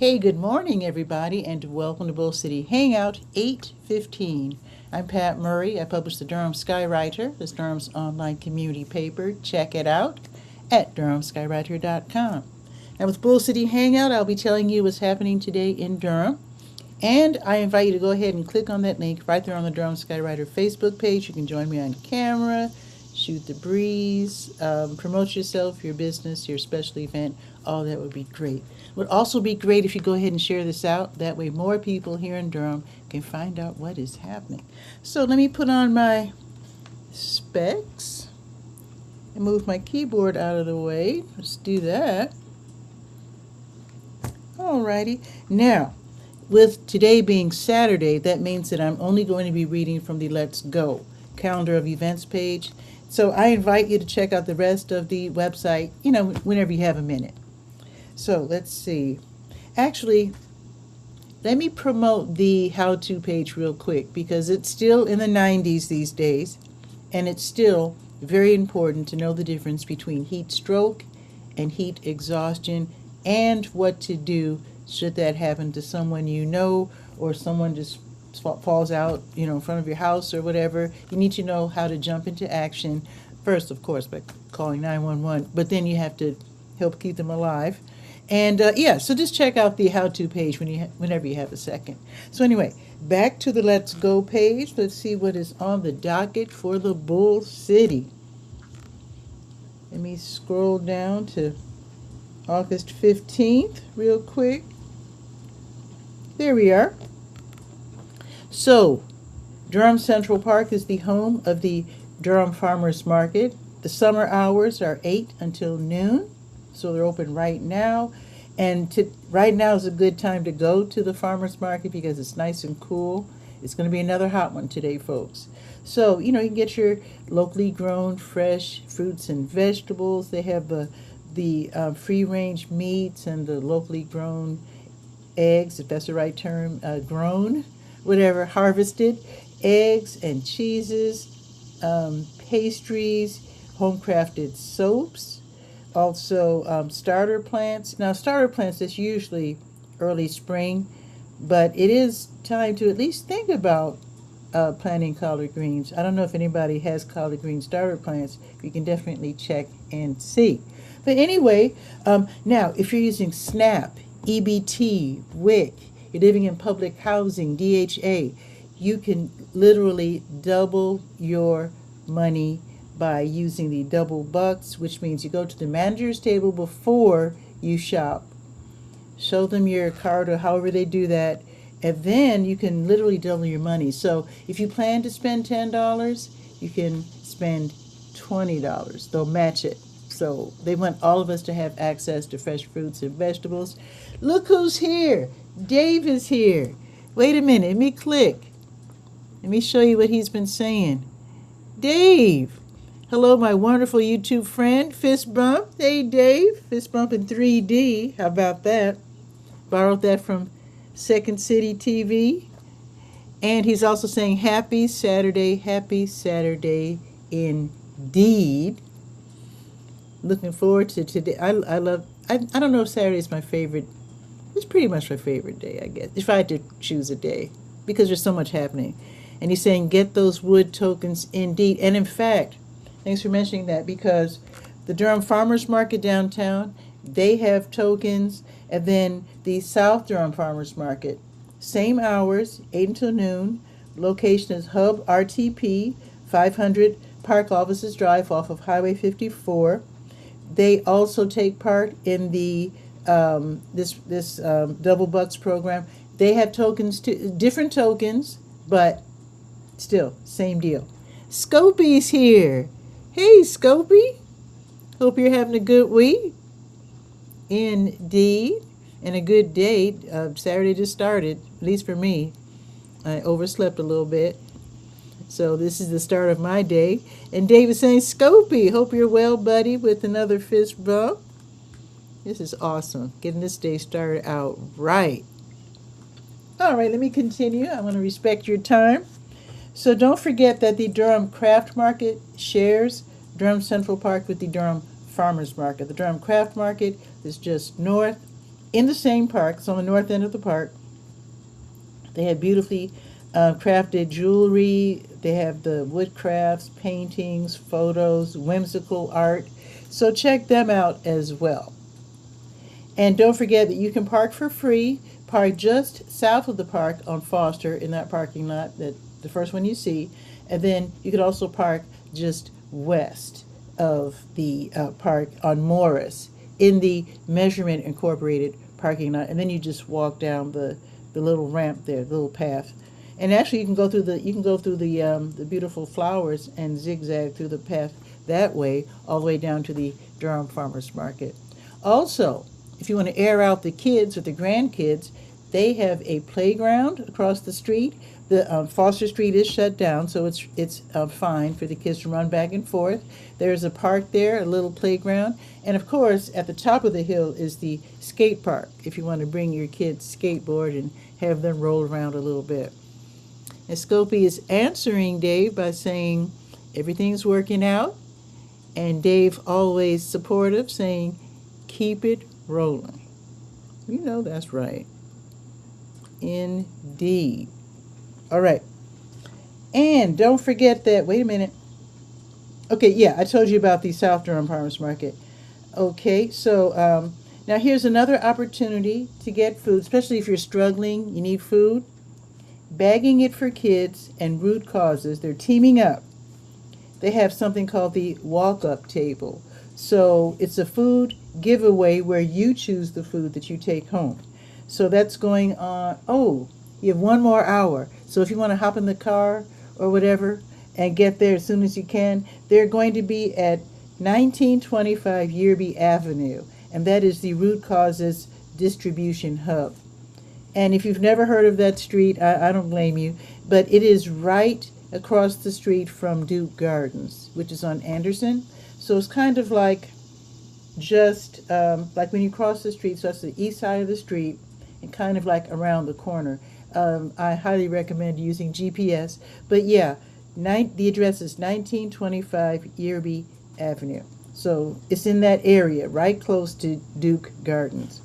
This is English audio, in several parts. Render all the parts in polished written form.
Hey, good morning, everybody, and welcome to Bull City Hangout 8:15. I'm Pat Murray. I publish the Durham Skywriter, this Durham's online community paper. Check it out at durhamskywriter.com. Now, with Bull City Hangout, I'll be telling you what's happening today in Durham. And I invite you to go ahead and click on that link right there on the Durham Skywriter Facebook page. You can join me on camera, shoot the breeze, promote yourself, your business, your special event. All that would be great. It would also be great if you go ahead and share this out. That way more people here in Durham can find out what is happening. So let me put on my specs and move my keyboard out of the way. Let's do that. Alrighty. Now, with today being Saturday, that means that I'm only going to be reading from the Let's Go calendar of events page. So I invite you to check out the rest of the website, whenever you have a minute. So let's see. Actually, let me promote the how-to page real quick because it's still in the 90s these days, and it's still very important to know the difference between heat stroke and heat exhaustion and what to do should that happen to someone you know or someone just falls out, in front of your house or whatever. You need to know how to jump into action first, of course, by calling 911, but then you have to help keep them alive. And so just check out the how-to page whenever you have a second. So anyway, back to the Let's Go page. Let's see what is on the docket for the Bull City. Let me scroll down to August 15th real quick. There we are. So, Durham Central Park is the home of the Durham Farmers Market. The summer hours are 8 until noon, so they're open right now. And right now is a good time to go to the farmers market because it's nice and cool. It's going to be another hot one today, folks. So, you can get your locally grown fresh fruits and vegetables. They have the free-range meats and the locally grown eggs, if that's the right term, harvested eggs and cheeses, pastries, home-crafted soaps, also starter plants. Now, starter plants is usually early spring, but it is time to at least think about planting collard greens. I don't know if anybody has collard green starter plants. You can definitely check and see. But anyway, now, if you're using SNAP, EBT, WIC, you're living in public housing, DHA, you can literally double your money by using the double bucks, which means you go to the manager's table before you shop. Show them your card or however they do that, and then you can literally double your money. So if you plan to spend $10, you can spend $20. They'll match it. So they want all of us to have access to fresh fruits and vegetables. Look who's here. Dave is here. Wait a minute. Let me click. Let me show you what he's been saying. Dave. Hello, my wonderful YouTube friend. Fist bump. Hey, Dave. Fist bump in 3D. How about that? Borrowed that from Second City TV. And he's also saying happy Saturday indeed. Looking forward to today. I don't know if Saturday is my favorite. It's pretty much my favorite day, I guess, if I had to choose a day, because there's so much happening. And he's saying, get those wood tokens indeed. And in fact, thanks for mentioning that, because the Durham Farmers Market downtown, they have tokens. And then the South Durham Farmers Market, same hours, 8 until noon. Location is Hub RTP, 500 Park Offices Drive off of Highway 54. They also take part in the this Double Bucks program. They have tokens too, different tokens, but still same deal. Scopy's here. Hey, Scopy. Hope you're having a good week. Indeed, and a good day. Saturday just started, at least for me. I overslept a little bit. So this is the start of my day. And Dave is saying, Scopy, hope you're well, buddy, with another fist bump. This is awesome. Getting this day started out right. All right, let me continue. I want to respect your time. So don't forget that the Durham Craft Market shares Durham Central Park with the Durham Farmers Market. The Durham Craft Market is just north, In the same park, it's on the north end of the park, they have beautifully crafted jewelry. They have the wood crafts, paintings, photos, whimsical art. So check them out as well. And don't forget that you can park for free. Park just south of the park on Foster in that parking lot, that the first one you see. And then you could also park just west of the park on Morris in the Measurement Incorporated parking lot. And then you just walk down the little ramp there, the little path. And actually, you can go through the beautiful flowers and zigzag through the path that way, all the way down to the Durham Farmers Market. Also, if you want to air out the kids or the grandkids, they have a playground across the street. The Foster Street is shut down, so it's fine for the kids to run back and forth. There's a park there, a little playground, and of course, at the top of the hill is the skate park. If you want to bring your kids skateboard and have them roll around a little bit. And Scopey is answering Dave by saying everything's working out, and Dave always supportive, saying keep it rolling. You know that's right. Indeed. All right. And don't forget that, wait a minute. Okay, yeah, I told you about the South Durham Farmers Market. Okay, so now here's another opportunity to get food, especially if you're struggling, you need food. Bagging It for Kids and Root Causes, they're teaming up. They have something called the walk-up table. So it's a food giveaway where you choose the food that you take home. So that's going on, oh, you have 1 more hour. So if you want to hop in the car or whatever and get there as soon as you can, they're going to be at 1925 Yearby Avenue, and that is the Root Causes distribution hub. And if you've never heard of that street, I don't blame you, but it is right across the street from Duke Gardens, which is on Anderson. So it's kind of like just like when you cross the street, so that's the east side of the street, and kind of like around the corner. I highly recommend using GPS. But yeah, the address is 1925 Yearby Avenue. So it's in that area, right close to Duke Gardens.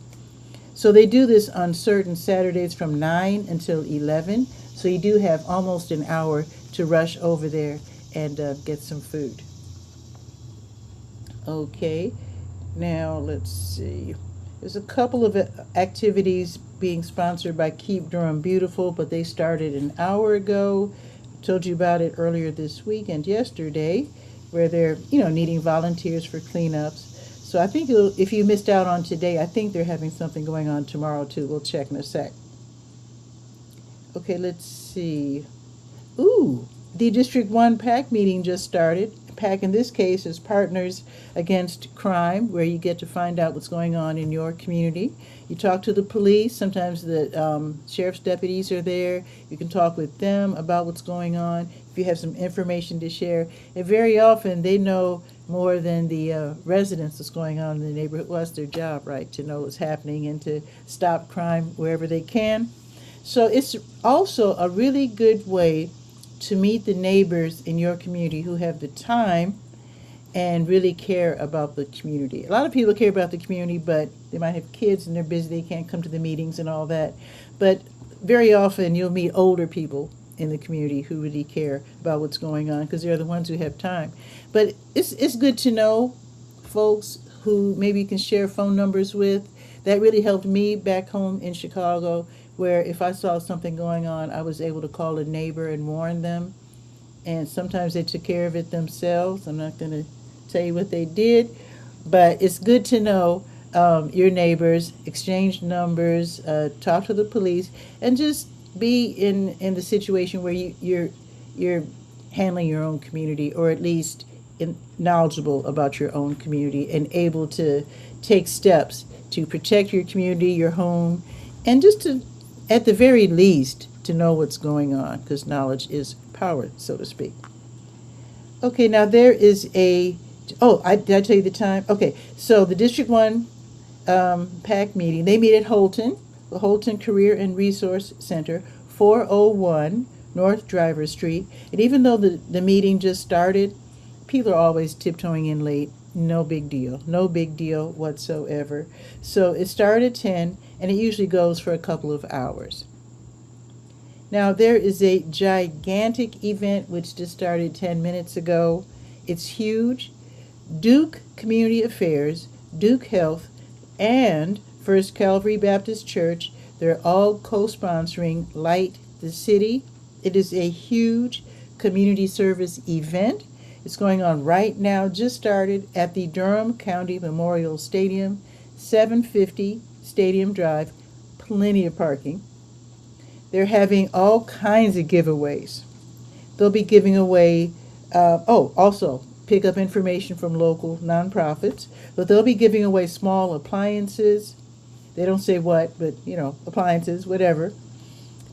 So they do this on certain Saturdays from 9 until 11. So you do have almost an hour to rush over there and get some food. Okay, now let's see. There's a couple of activities being sponsored by Keep Durham Beautiful, but they started an hour ago. I told you about it earlier this week and yesterday, where they're, needing volunteers for cleanups. So I think if you missed out on today, I think they're having something going on tomorrow too. We'll check in a sec. Okay, let's see. Ooh, the District 1 PAC meeting just started. PAC in this case is Partners Against Crime, where you get to find out what's going on in your community. You talk to the police. Sometimes the sheriff's deputies are there. You can talk with them about what's going on if you have some information to share. And very often they know more than the residents that's going on in the neighborhood. Well, that's their job, right, to know what's happening and to stop crime wherever they can. So it's also a really good way to meet the neighbors in your community who have the time and really care about the community. A lot of people care about the community, but they might have kids and they're busy, they can't come to the meetings and all that. But very often you'll meet older people in the community who really care about what's going on because they're the ones who have time. But it's good to know folks who maybe you can share phone numbers with. That really helped me back home in Chicago, where if I saw something going on, I was able to call a neighbor and warn them. And sometimes they took care of it themselves. I'm not going to tell you what they did, but it's good to know your neighbors, exchange numbers, talk to the police, and just be in the situation where you're handling your own community, or at least knowledgeable about your own community and able to take steps to protect your community, your home, and just to, at the very least, to know what's going on, because knowledge is power, so to speak. Okay, now there is did I tell you the time? Okay, so the District 1 PAC meeting, they meet at Holton, the Holton Career and Resource Center, 401 North Driver Street. And even though the meeting just started, people are always tiptoeing in late No big deal. No big deal whatsoever. So it started at 10 and it usually goes for a couple of hours. Now there is a gigantic event which just started 10 minutes ago. It's huge. Duke Community Affairs, Duke Health, and First Calvary Baptist Church, they're all co-sponsoring Light the City. It is a huge community service event. It's going on right now, just started at the Durham County Memorial Stadium, 750 Stadium Drive, plenty of parking. They're having all kinds of giveaways. They'll be giving away, also pick up information from local nonprofits, but they'll be giving away small appliances. They don't say what, but appliances, whatever.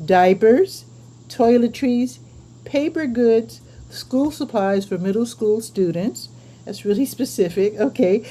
Diapers, toiletries, paper goods, school supplies for middle school students. That's really specific. Okay.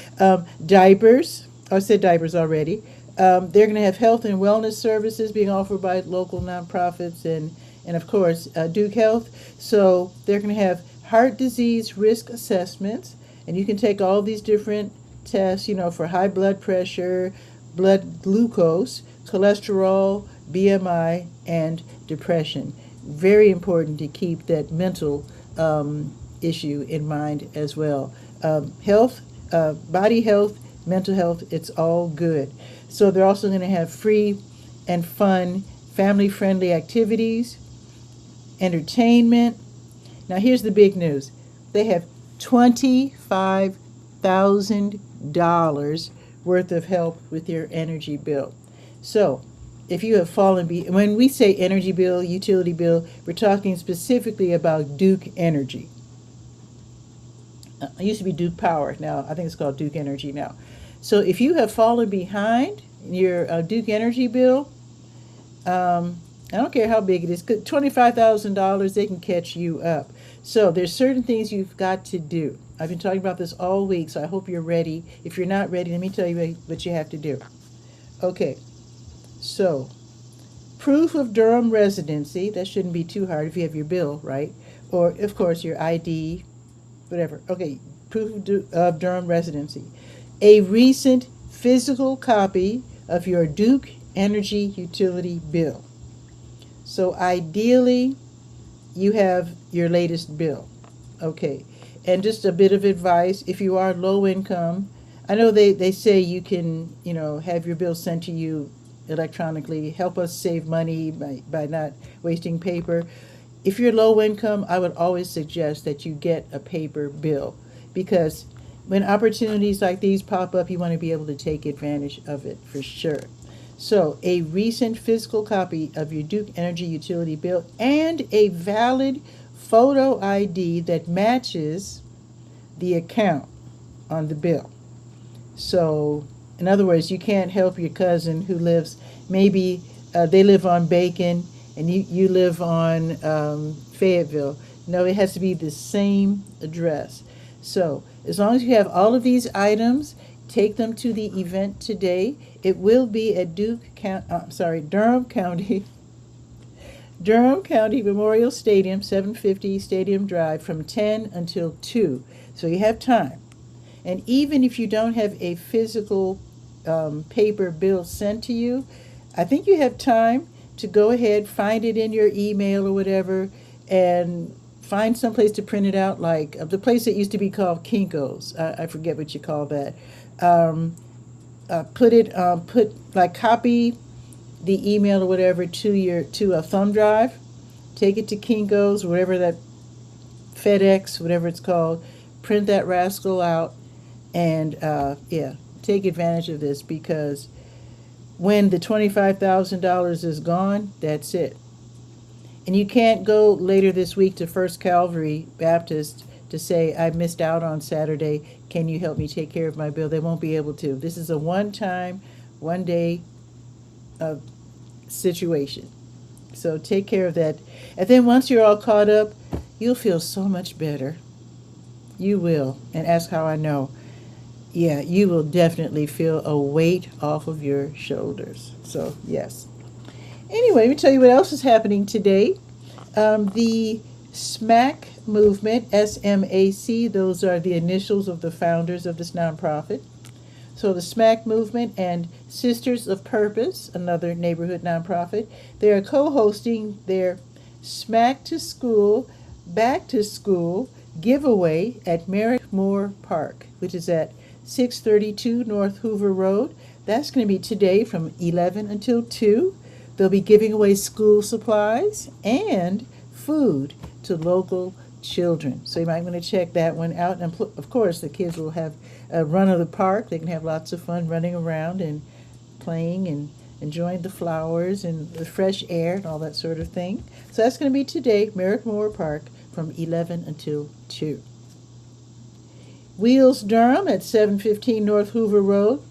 Diapers. I said diapers already. They're going to have health and wellness services being offered by local nonprofits and of course, Duke Health. So they're going to have heart disease risk assessments, and you can take all these different tests, for high blood pressure, blood glucose, cholesterol, BMI, and depression. Very important to keep that mental issue in mind as well. Health, body health, mental health, it's all good. So they're also going to have free and fun, family-friendly activities, entertainment. Now here's the big news. They have $25,000 worth of help with your energy bill. So if you have when we say energy bill, utility bill, we're talking specifically about Duke Energy. It used to be Duke Power. Now I think it's called Duke Energy now. So if you have fallen behind in your Duke Energy bill, I don't care how big it is, $25,000, they can catch you up. So there's certain things you've got to do. I've been talking about this all week, so I hope you're ready. If you're not ready, let me tell you what you have to do. Okay, so proof of Durham residency. That shouldn't be too hard if you have your bill, right? Or, of course, your ID, whatever. Okay, proof of Durham residency. A recent physical copy of your Duke Energy utility bill. So ideally, you have your latest bill. Okay, and just a bit of advice, if you are low income, I know they say you can, have your bill sent to you electronically, help us save money by not wasting paper. If you're low income, I would always suggest that you get a paper bill, because when opportunities like these pop up, you want to be able to take advantage of it for sure. So a recent physical copy of your Duke Energy utility bill and a valid photo ID that matches the account on the bill. So in other words, you can't help your cousin who lives, maybe they live on Bacon and you live on Fayetteville. No, it has to be the same address. So as long as you have all of these items, take them to the event today. It will be at Durham County Memorial Stadium, 750 Stadium Drive, from 10 until 2. So you have time. And even if you don't have a physical paper bill sent to you, I think you have time to go ahead, find it in your email or whatever, and find some place to print it out, like the place that used to be called Kinko's. I forget what you call that. Copy the email or whatever to a thumb drive, take it to Kinko's, whatever that, FedEx, whatever it's called, print that rascal out, and take advantage of this, because when the $25,000 is gone, that's it. And you can't go later this week to First Calvary Baptist to say, I missed out on Saturday, can you help me take care of my bill? They won't be able to. This is a one-time, one-day situation. So take care of that. And then once you're all caught up, you'll feel so much better. You will. And ask how I know. Yeah, you will definitely feel a weight off of your shoulders. So, yes. Anyway, let me tell you what else is happening today. The SMAC movement, SMAC, those are the initials of the founders of this nonprofit. So the SMAC movement and Sisters of Purpose, another neighborhood nonprofit, they are co-hosting their Smack to School, Back to School giveaway at Merrick Moore Park, which is at 632 North Hoover Road. That's going to be today from 11 until 2. They'll be giving away school supplies and food to local children. So you might want to check that one out. And of course, the kids will have a run of the park. They can have lots of fun running around and playing and enjoying the flowers and the fresh air and all that sort of thing. So that's going to be today, Merrick Moore Park, from 11 until 2. Wheels Durham at 715 North Hoover Road.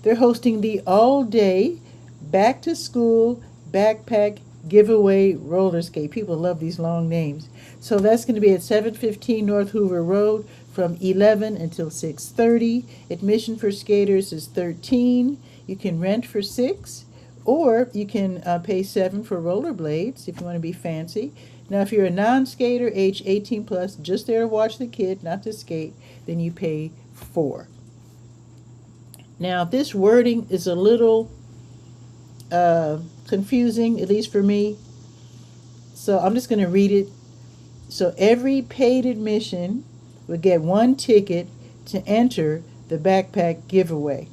They're hosting the all-day back-to-school backpack giveaway roller skate. People love these long names. So that's going to be at 715 North Hoover Road from 11 until 6:30. Admission for skaters is $13. You can rent for $6, or you can pay $7 for rollerblades if you want to be fancy. Now, if you're a non-skater, age 18 plus, just there to watch the kid, not to skate, then you pay $4. Now, this wording is a little confusing, at least for me. So I'm just going to read it. So every paid admission will get 1 ticket to enter the backpack giveaway.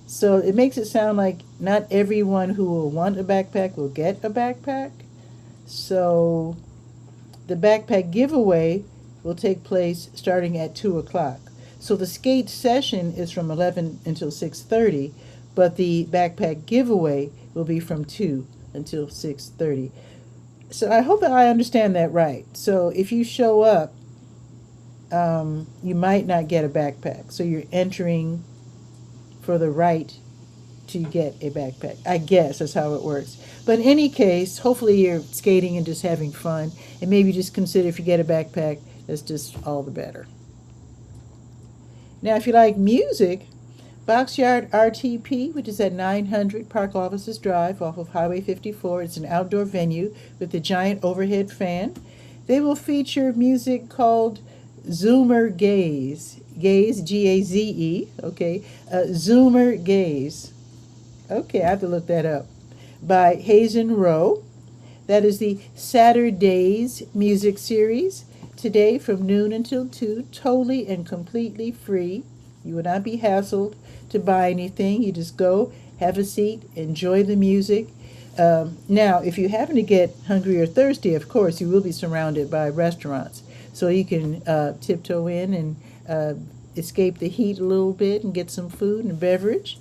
So it makes it sound like not everyone who will want a backpack will get a backpack. So the backpack giveaway will take place starting at 2 o'clock. So the skate session is from 11 until 6:30, but the backpack giveaway will be from 2 until 6:30. So I hope that I understand that right. So if you show up, you might not get a backpack. So you're entering for the right to get a backpack. I guess that's how it works. But in any case, hopefully you're skating and just having fun. And maybe just consider if you get a backpack, that's just all the better. Now, if you like music, Boxyard RTP, which is at 900 Park Offices Drive off of Highway 54. It's an outdoor venue with a giant overhead fan. They will feature music called Zoomer Gaze. Gaze, G-A-Z-E, okay. Zoomer Gaze. Okay, I have to look that up. By Hazen Rowe. That is the Saturdays music series. Today from noon until 2, totally and completely free. You will not be hassled to buy anything. You just go, have a seat, enjoy the music. Now, if you happen to get hungry or thirsty, of course, you will be surrounded by restaurants. So you can tiptoe in and escape the heat a little bit and get some food and beverage.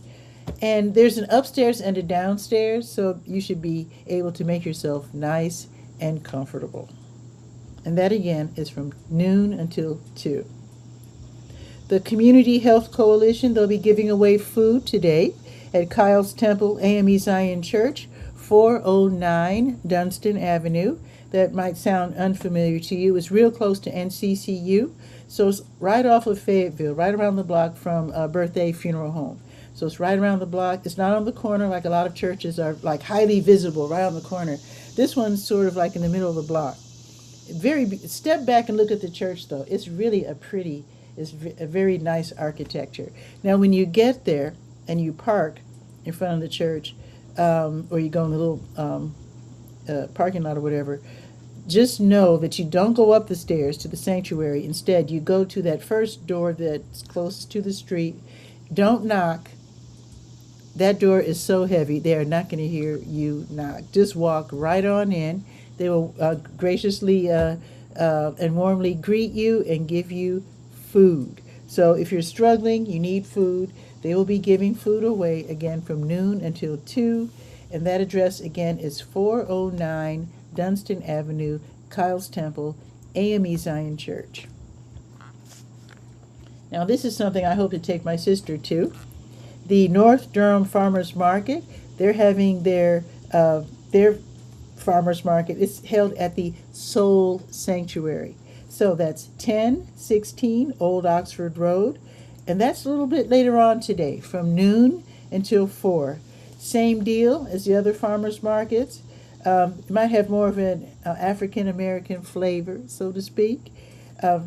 And there's an upstairs and a downstairs, so you should be able to make yourself nice and comfortable. And that, again, is from noon until 2. The Community Health Coalition, they'll be giving away food today at Kyle's Temple AME Zion Church, 409 Dunstan Avenue. That might sound unfamiliar to you. It's real close to NCCU, so it's right off of Fayetteville, right around the block from Birthday Funeral Home. So it's right around the block. It's not on the corner like a lot of churches are, like highly visible, right on the corner. This one's sort of like in the middle of the block. Step back and look at the church, though. It's really a very nice architecture. Now, when you get there and you park in front of the church, or you go in the little parking lot or whatever, just know that you don't go up the stairs to the sanctuary. Instead, you go to that first door that's closest to the street. Don't knock. That door is so heavy, they are not going to hear you knock. Just walk right on in. They will graciously and warmly greet you and give you food. So if you're struggling, you need food, they will be giving food away, again, from noon until 2. And that address, again, is 409 Dunstan Avenue, Kyle's Temple, AME Zion Church. Now, this is something I hope to take my sister to. The North Durham Farmers Market, they're having their farmers market. It's held at the Soul Sanctuary. So that's 1016 Old Oxford Road. And that's a little bit later on today, from noon until 4. Same deal as the other farmers markets. It might have more of an African American flavor, so to speak.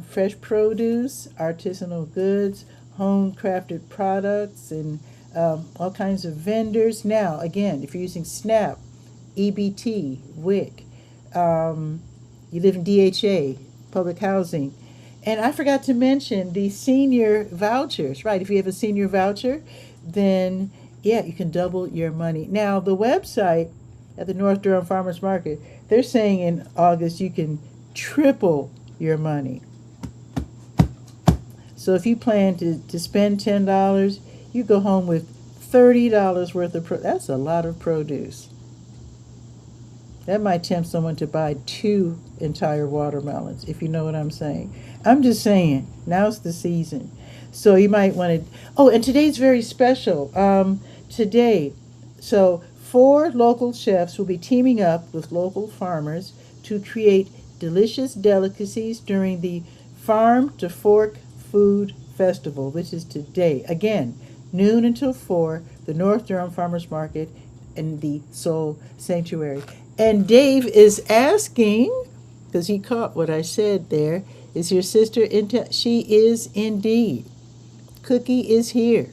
Fresh produce, artisanal goods, home crafted products, and all kinds of vendors. Now, again, if you're using SNAP, EBT, WIC, you live in DHA, public housing. And I forgot to mention the senior vouchers, right? If you have a senior voucher, then yeah, you can double your money. Now, the website at the North Durham Farmers Market, they're saying in August you can triple your money. So if you plan to spend $10, you go home with $30 worth of that's a lot of produce. That might tempt someone to buy 2 entire watermelons, if you know what I'm saying. I'm just saying, now's the season. So you might want to, oh, and today's very special. Today, so 4 local chefs will be teaming up with local farmers to create delicious delicacies during the Farm to Fork Food Festival, which is today. Again, noon until 4, the North Durham Farmers Market and the Soul Sanctuary. And Dave is asking, because he caught what I said there, is your sister in town? She is indeed. Cookie is here.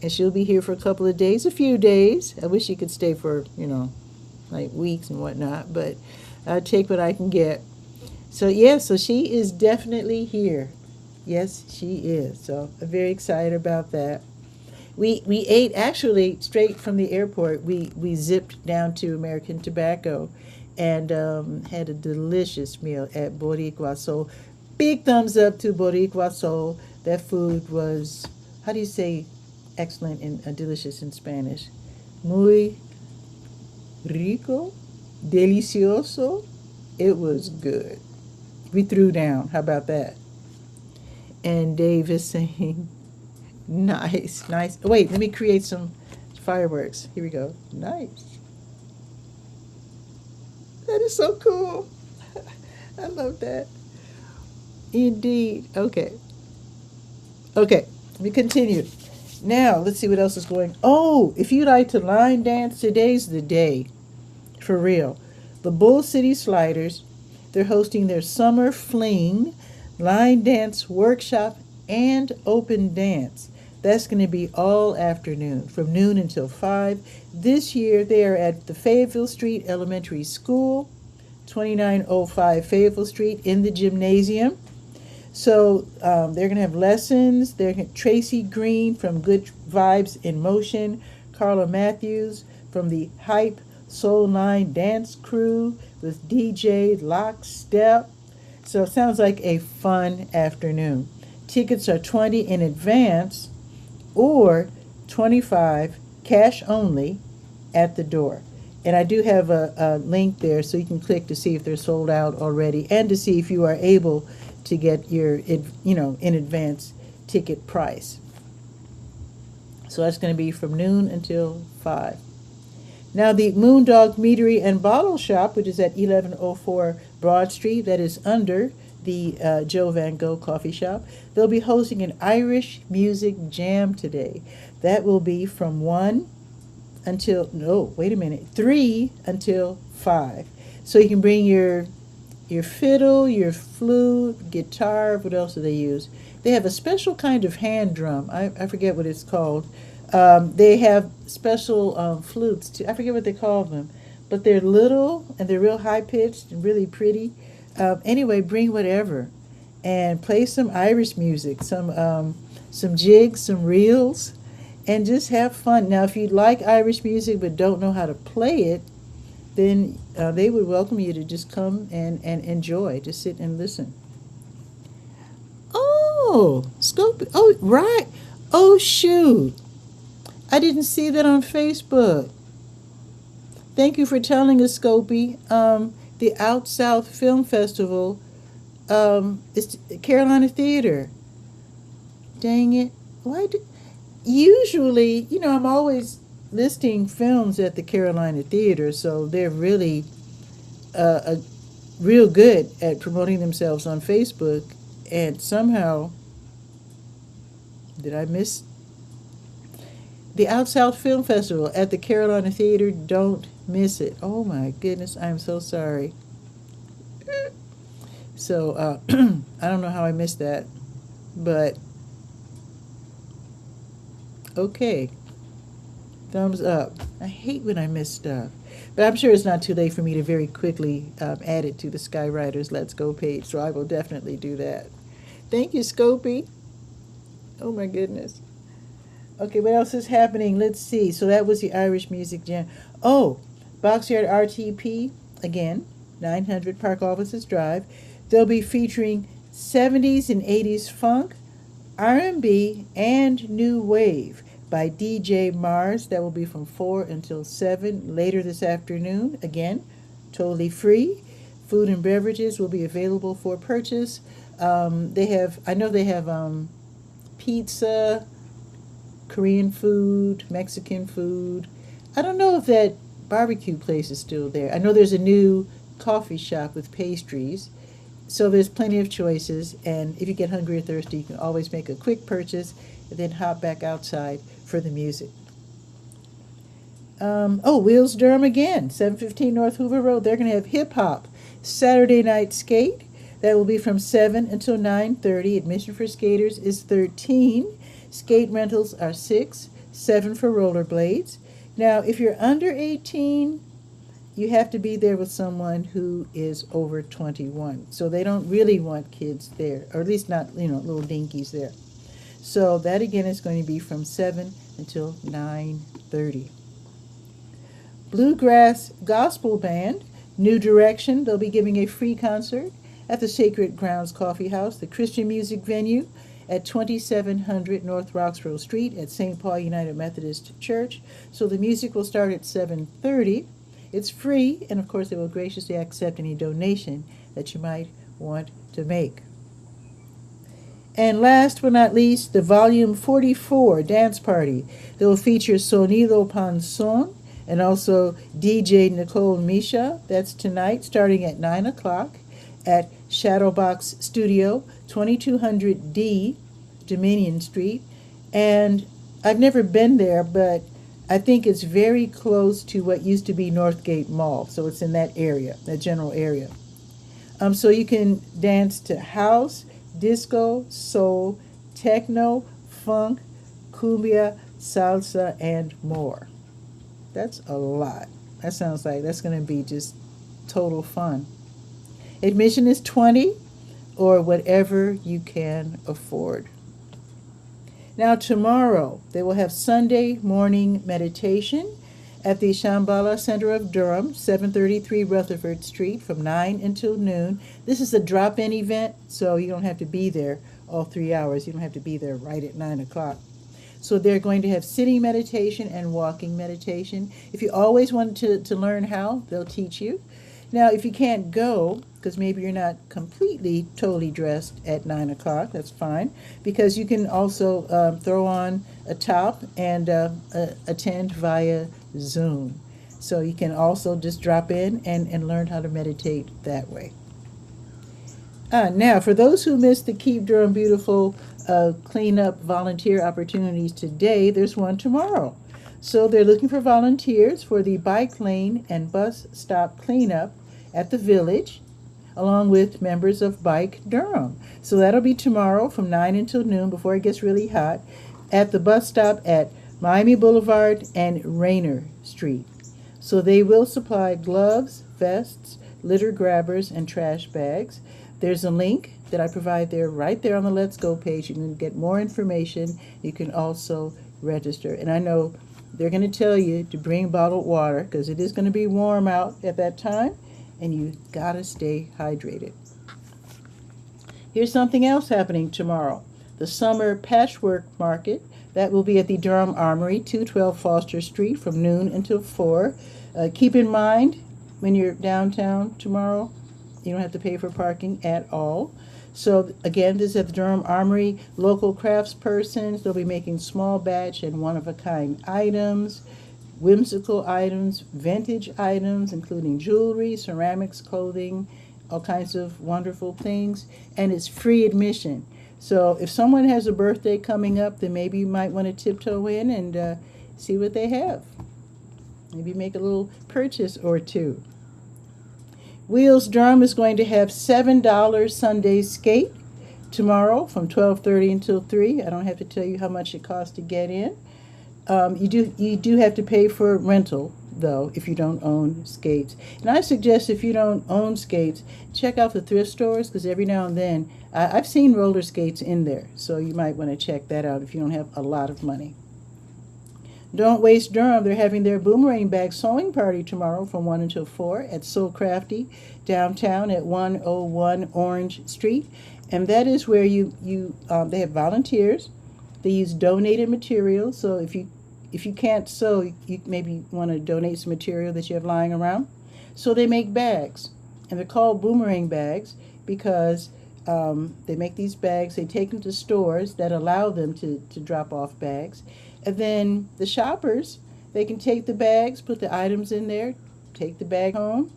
And she'll be here for a couple of days, a few days. I wish she could stay for, like weeks and whatnot, but I'll take what I can get. So, yeah, so she is definitely here. Yes, she is. So I'm very excited about that. We ate actually straight from the airport. We zipped down to American Tobacco and had a delicious meal at Boricua Soul. Big thumbs up to Boricua Soul. That food was, how do you say excellent and delicious in Spanish? Muy rico, delicioso. It was good. We threw down. How about that? And Dave is saying, nice, nice. Wait, let me create some fireworks. Here we go. Nice. That is so cool. I love that. Indeed. Okay. Okay, let me continue. Now, let's see what else is going on. Oh, if you like to line dance, today's the day. For real. The Bull City Sliders, they're hosting their Summer Fling line dance workshop and open dance. That's going to be all afternoon, from noon until 5. This year, they are at the Fayetteville Street Elementary School, 2905 Fayetteville Street, in the gymnasium. So they're going to have lessons. Tracy Green from Good Vibes in Motion, Carla Matthews from the Hype Soul 9 Dance Crew with DJ Lockstep. So it sounds like a fun afternoon. Tickets are $20 in advance or $25 cash only at the door. And I do have a link there so you can click to see if they're sold out already and to see if you are able to get your, in advance ticket price. So that's going to be from noon until 5. Now the Moondog Meadery and Bottle Shop, which is at 1104 Broad Street, that is under the Joe Van Gogh Coffee Shop, they'll be hosting an Irish music jam today. That will be from 3 until 5. So you can bring your fiddle, your flute, guitar. What else do they use? They have a special kind of hand drum. I forget what it's called. They have special flutes too. I forget what they call them, but they're little and they're real high pitched and really pretty. Anyway, bring whatever and play some Irish music, some jigs, some reels, and just have fun. Now, if you like Irish music but don't know how to play it, then they would welcome you to just come and enjoy, just sit and listen. Oh, Scope. Oh, right. Oh, shoot. I didn't see that on Facebook. Thank you for telling us, Scopey. The Out South Film Festival is Carolina Theater. Dang it. Usually, I'm always listing films at the Carolina Theater, so they're really real good at promoting themselves on Facebook. And somehow, did I miss the Out South Film Festival at the Carolina Theater? Don't miss it. Oh my goodness, I'm so sorry. So I don't know how I missed that, but okay. Thumbs up. I hate when I miss stuff. But I'm sure it's not too late for me to very quickly add it to the Skywriters Let's Go page, so I will definitely do that. Thank you, Scopy. Oh my goodness. Okay, what else is happening? Let's see. So that was the Irish Music Jam. Oh, Boxyard RTP, again, 900 Park Offices Drive. They'll be featuring 70s and 80s funk, R&B, and new wave by DJ Mars. That will be from 4 until 7 later this afternoon. Again, totally free. Food and beverages will be available for purchase. I know they have pizza, Korean food, Mexican food. I don't know if that barbecue place is still there. I know there's a new coffee shop with pastries. So there's plenty of choices, and if you get hungry or thirsty, you can always make a quick purchase and then hop back outside for the music. Wheels Durham again, 715 North Hoover Road. They're going to have hip-hop Saturday night skate. That will be from 7 until 9:30. Admission for skaters is $13. Skate rentals are $6, $7 for rollerblades. Now, if you're under 18, you have to be there with someone who is over 21. So they don't really want kids there, or at least not, little dinkies there. So that again is going to be from 7 until 9:30. Bluegrass Gospel Band, New Direction. They'll be giving a free concert at the Sacred Grounds Coffee House, the Christian music venue at 2700 North Roxborough Street at St. Paul United Methodist Church. So the music will start at 7:30. It's free, and of course they will graciously accept any donation that you might want to make. And last but not least, the Volume 44 Dance Party. They will feature Sonido Panson and also DJ Nicole Misha. That's tonight, starting at 9 o'clock at Shadowbox Studio, 2200D, Dominion Street. And I've never been there, but I think it's very close to what used to be Northgate Mall, so it's in that area, that general area. So you can dance to house, disco, soul, techno, funk, cumbia, salsa, and more. That's a lot. That sounds like that's going to be just total fun. Admission is $20 or whatever you can afford. Now tomorrow, they will have Sunday morning meditation at the Shambhala Center of Durham, 733 Rutherford Street, from 9 until noon. This is a drop-in event, so you don't have to be there all 3 hours. You don't have to be there right at 9 o'clock. So they're going to have sitting meditation and walking meditation. If you always want to learn how, they'll teach you. Now, if you can't go, because maybe you're not completely totally dressed at 9 o'clock, that's fine, because you can also throw on a top and attend via Zoom. So you can also just drop in and learn how to meditate that way. Now, for those who missed the Keep Durham Beautiful cleanup volunteer opportunities today, there's one tomorrow. So they're looking for volunteers for the bike lane and bus stop cleanup at the Village, along with members of Bike Durham. So that'll be tomorrow from 9 until noon before it gets really hot at the bus stop at Miami Boulevard and Rayner Street. So they will supply gloves, vests, litter grabbers, and trash bags. There's a link that I provide there, right there on the Let's Go page. You can get more information. You can also register. And I know they're going to tell you to bring bottled water because it is going to be warm out at that time, and you gotta stay hydrated. Here's something else happening tomorrow. The Summer Patchwork Market. That will be at the Durham Armory, 212 Foster Street, from noon until 4. Keep in mind, when you're downtown tomorrow, you don't have to pay for parking at all. So again, this is at the Durham Armory. Local craftspersons, they'll be making small batch and one-of-a-kind items, whimsical items, vintage items, including jewelry, ceramics, clothing, all kinds of wonderful things, and it's free admission. So if someone has a birthday coming up, then maybe you might want to tiptoe in and see what they have. Maybe make a little purchase or two. Wheels Drum is going to have $7 Sunday skate tomorrow from 12:30 until 3. I don't have to tell you how much it costs to get in. You do have to pay for rental though if you don't own skates. And I suggest if you don't own skates, check out the thrift stores because every now and then I've seen roller skates in there. So you might want to check that out if you don't have a lot of money. Don't Waste Durham. They're having their boomerang bag sewing party tomorrow from 1 until 4 at So Crafty downtown at 101 Orange Street. And that is where they have volunteers. They use donated materials. So if you can't sew, you maybe want to donate some material that you have lying around. So they make bags. And they're called boomerang bags because they make these bags. They take them to stores that allow them to drop off bags. And then the shoppers, they can take the bags, put the items in there, take the bag home,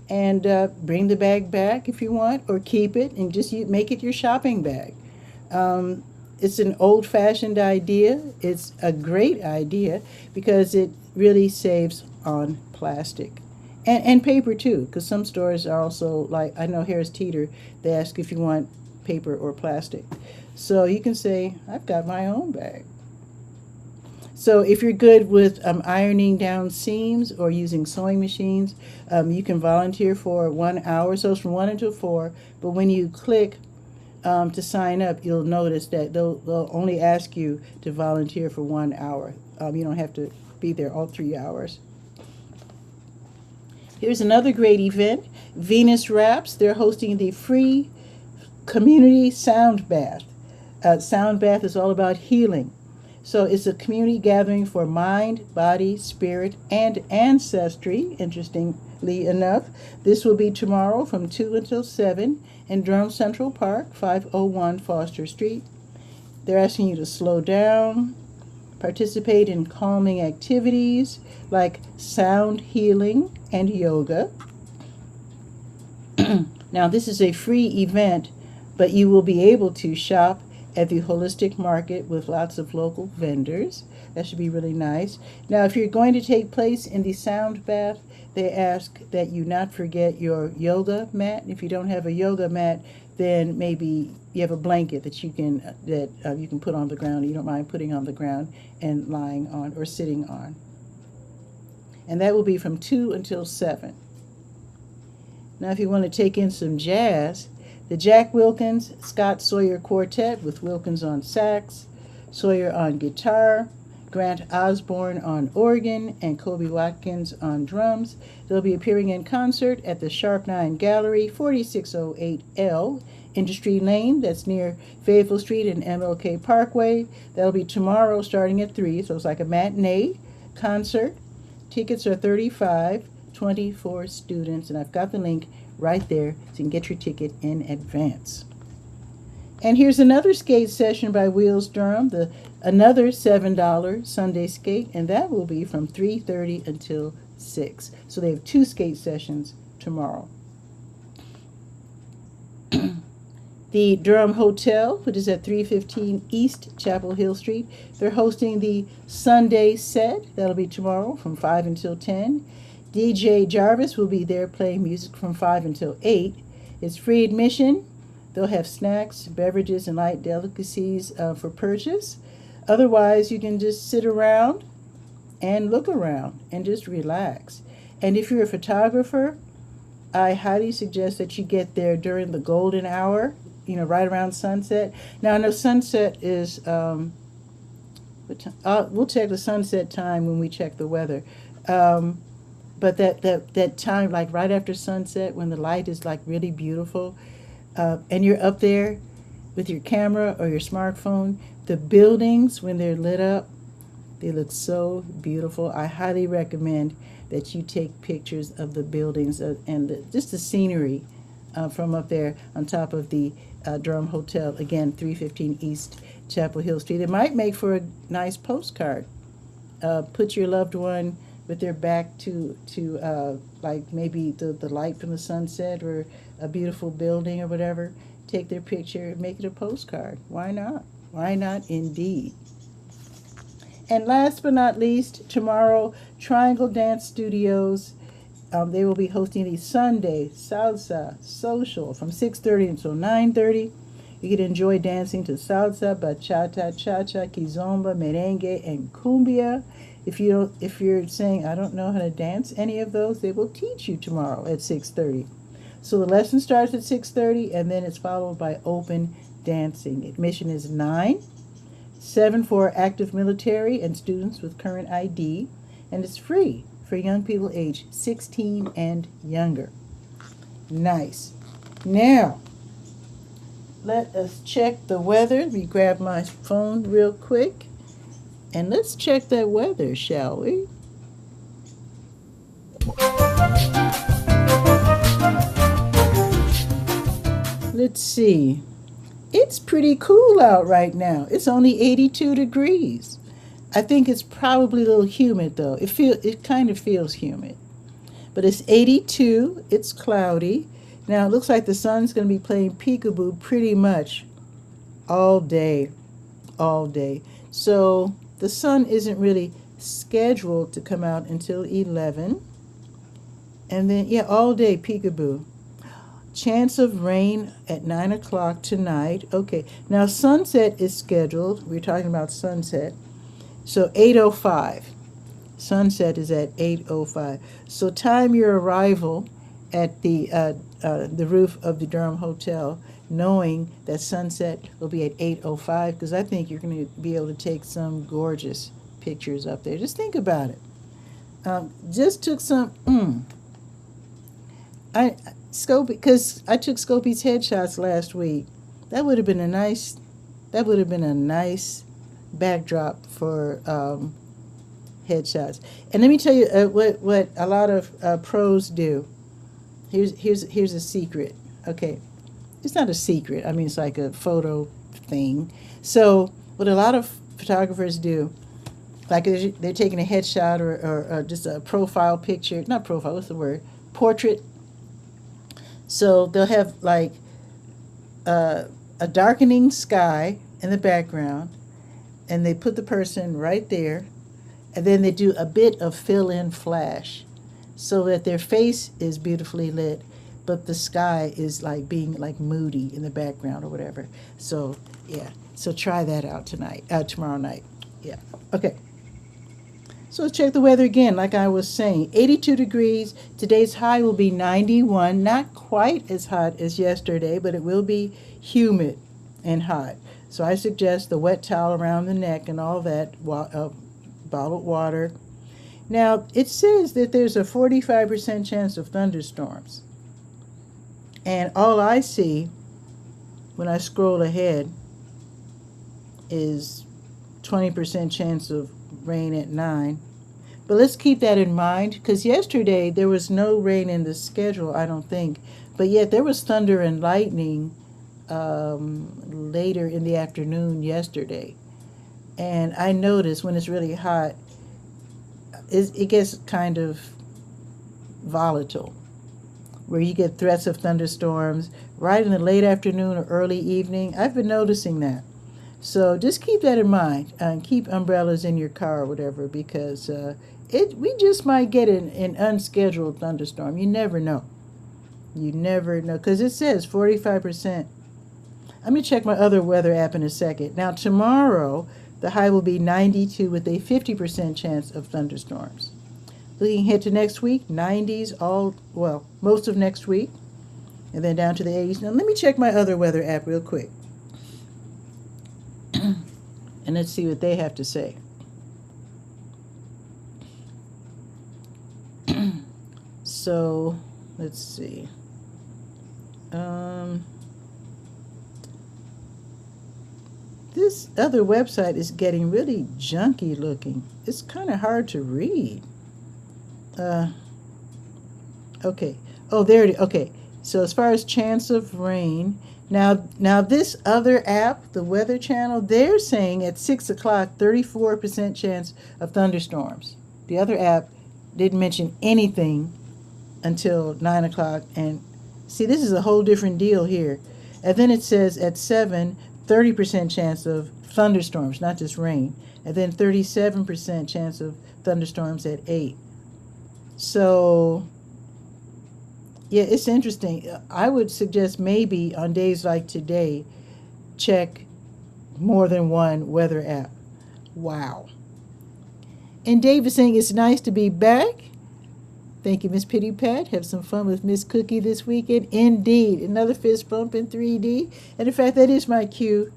and bring the bag back if you want, or keep it and just make it your shopping bag. It's an old-fashioned idea. It's a great idea because it really saves on plastic. And paper too, because some stores are also, like I know Harris Teeter, they ask if you want paper or plastic. So you can say, I've got my own bag. So if you're good with ironing down seams or using sewing machines, you can volunteer for 1 hour. So it's from 1 until 4. But when you click to sign up, you'll notice that they'll only ask you to volunteer for 1 hour. You don't have to be there all 3 hours. Here's another great event. Venus Wraps. They're hosting the free community sound bath. Sound bath is all about healing. So it's a community gathering for mind, body, spirit, and ancestry, interestingly enough. This will be tomorrow from 2 until 7 in Durham Central Park, 501 Foster Street. They're asking you to slow down, participate in calming activities like sound healing and yoga. Now, this is a free event, but you will be able to shop at the holistic market with lots of local vendors. That should be really nice. Now, if you're going to take place in the sound bath, they ask that you not forget your yoga mat. If you don't have a yoga mat, then maybe you have a blanket that you can put on the ground. You don't mind putting on the ground and lying on or sitting on. And that will be from 2 until 7. Now, if you want to take in some jazz, the Jack Wilkins Scott Sawyer Quartet with Wilkins on sax, Sawyer on guitar, Grant Osborne on organ, and Kobe Watkins on drums. They'll be appearing in concert at the Sharp 9 Gallery, 4608L, Industry Lane, that's near Fayetteville Street and MLK Parkway. That'll be tomorrow starting at 3, so it's like a matinee concert. Tickets are $35, 24 students, and I've got the link right there so you can get your ticket in advance. And here's another skate session by Wheels Durham, another $7 Sunday skate, and that will be from 3:30 until 6. So they have 2 skate sessions tomorrow. The Durham Hotel, which is at 315 East Chapel Hill Street, they're hosting the Sunday set. That'll be tomorrow from 5 until 10. DJ Jarvis will be there playing music from 5 until 8. It's free admission. They'll have snacks, beverages, and light delicacies for purchase. Otherwise, you can just sit around and look around and just relax. And if you're a photographer, I highly suggest that you get there during the golden hour, right around sunset. Now, I know sunset is, we'll check the sunset time when we check the weather. But that time, like right after sunset, when the light is like really beautiful, and you're up there with your camera or your smartphone, the buildings, when they're lit up, they look so beautiful. I highly recommend that you take pictures of the buildings and just the scenery from up there on top of the Durham Hotel, again, 315 East Chapel Hill Street. It might make for a nice postcard. Put your loved one with their back to like maybe the light from the sunset or a beautiful building or whatever. Take their picture and make it a postcard. Why not? Why not indeed? And last but not least, tomorrow, Triangle Dance Studios, they will be hosting the Sunday Salsa Social from 6:30 until 9:30. You can enjoy dancing to salsa, bachata, cha-cha, kizomba, merengue, and cumbia. If you're saying, I don't know how to dance any of those, they will teach you tomorrow at 6:30. So the lesson starts at 6:30, and then it's followed by open dancing. Admission is $7 for active military and students with current ID, and it's free for young people aged 16 and younger. Nice. Now, let us check the weather. Let me grab my phone real quick, and let's check that weather, shall we? Let's see. It's pretty cool out right now. It's only 82 degrees. I think it's probably a little humid though. It kind of feels humid. But it's 82. It's cloudy. Now it looks like the sun's going to be playing peekaboo pretty much all day. All day. So the sun isn't really scheduled to come out until 11. And then, yeah, all day peekaboo. Chance of rain at 9 o'clock tonight. Okay, now sunset is scheduled. We're talking about sunset. So 8:05. Sunset is at 8:05. So time your arrival at the roof of the Durham Hotel, knowing that sunset will be at 8:05, because I think you're going to be able to take some gorgeous pictures up there. Just think about it. Just took some. Scopy, because I took Scopy's headshots last week. That would have been a nice backdrop for headshots. And let me tell you what a lot of pros do. Here's a secret. Okay, it's not a secret. I mean, it's like a photo thing. So what a lot of photographers do, like they're taking a headshot or just a profile picture. Not profile. What's the word? Portrait. So they'll have like a darkening sky in the background, and they put the person right there, and then they do a bit of fill-in flash so that their face is beautifully lit, but the sky is like being like moody in the background or whatever. So yeah, so try that out tomorrow night. Yeah, okay. So let's check the weather again. Like I was saying, 82 degrees. Today's high will be 91. Not quite as hot as yesterday, but it will be humid and hot. So I suggest the wet towel around the neck and all that, bottled water. Now, it says that there's a 45% chance of thunderstorms. And all I see when I scroll ahead is 20% chance of rain at 9. But let's keep that in mind, because yesterday there was no rain in the schedule, I don't think, but yet there was thunder and lightning later in the afternoon yesterday. And I noticed when it's really hot, it gets kind of volatile, where you get threats of thunderstorms right in the late afternoon or early evening. I've been noticing that. So just keep that in mind, and keep umbrellas in your car or whatever, because we just might get an unscheduled thunderstorm. You never know. You never know, because it says 45%. I'm going to check my other weather app in a second. Now tomorrow, the high will be 92 with a 50% chance of thunderstorms. Looking ahead to next week, 90s most of next week, and then down to the 80s. Now let me check my other weather app real quick. And let's see what they have to say. So, let's see. This other website is getting really junky looking. It's kind of hard to read. Okay. Oh, there it is. Okay. So as far as chance of rain, now this other app, the Weather Channel, they're saying at 6 o'clock, 34% chance of thunderstorms. The other app didn't mention anything until 9 o'clock. And see, this is a whole different deal here. And then it says at 7, 30% chance of thunderstorms, not just rain. And then 37% chance of thunderstorms at 8. So, yeah, it's interesting. I would suggest maybe on days like today, check more than one weather app. Wow. And Dave is saying it's nice to be back. Thank you, Miss Pitty Pat. Have some fun with Miss Cookie this weekend. Indeed. Another fist bump in 3D. And in fact, that is my cue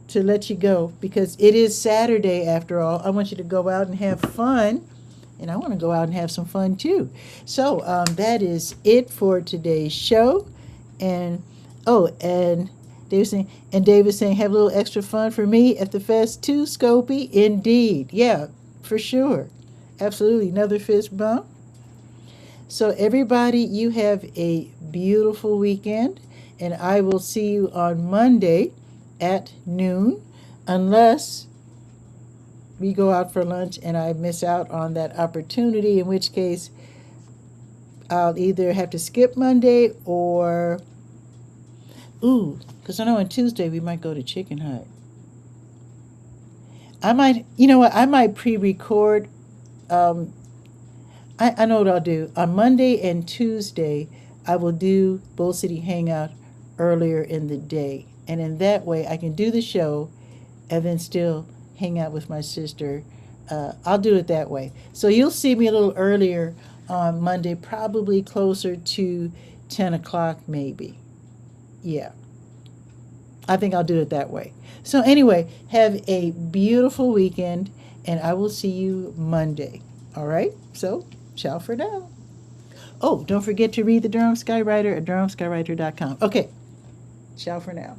to let you go because it is Saturday after all. I want you to go out and have fun. And I want to go out and have some fun too. So that is it for today's show. And and Dave is saying have a little extra fun for me at the fest too, Scopy. Indeed. Yeah, for sure. Absolutely. Another fist bump. So everybody, you have a beautiful weekend. And I will see you on Monday at noon. Unless we go out for lunch and I miss out on that opportunity, in which case I'll either have to skip Monday or, because I know on Tuesday we might go to Chicken Hut. I might, you know what, I might pre-record. I know what I'll do. On Monday and Tuesday, I will do Bull City Hangout earlier in the day. And in that way, I can do the show and then still hang out with my sister. I'll do it that way. So you'll see me a little earlier on Monday, probably closer to 10 o'clock maybe. Yeah. I think I'll do it that way. So anyway, have a beautiful weekend, and I will see you Monday. All right? So, ciao for now. Oh, don't forget to read the Durham Skywriter at durhamskywriter.com. Okay. Ciao for now.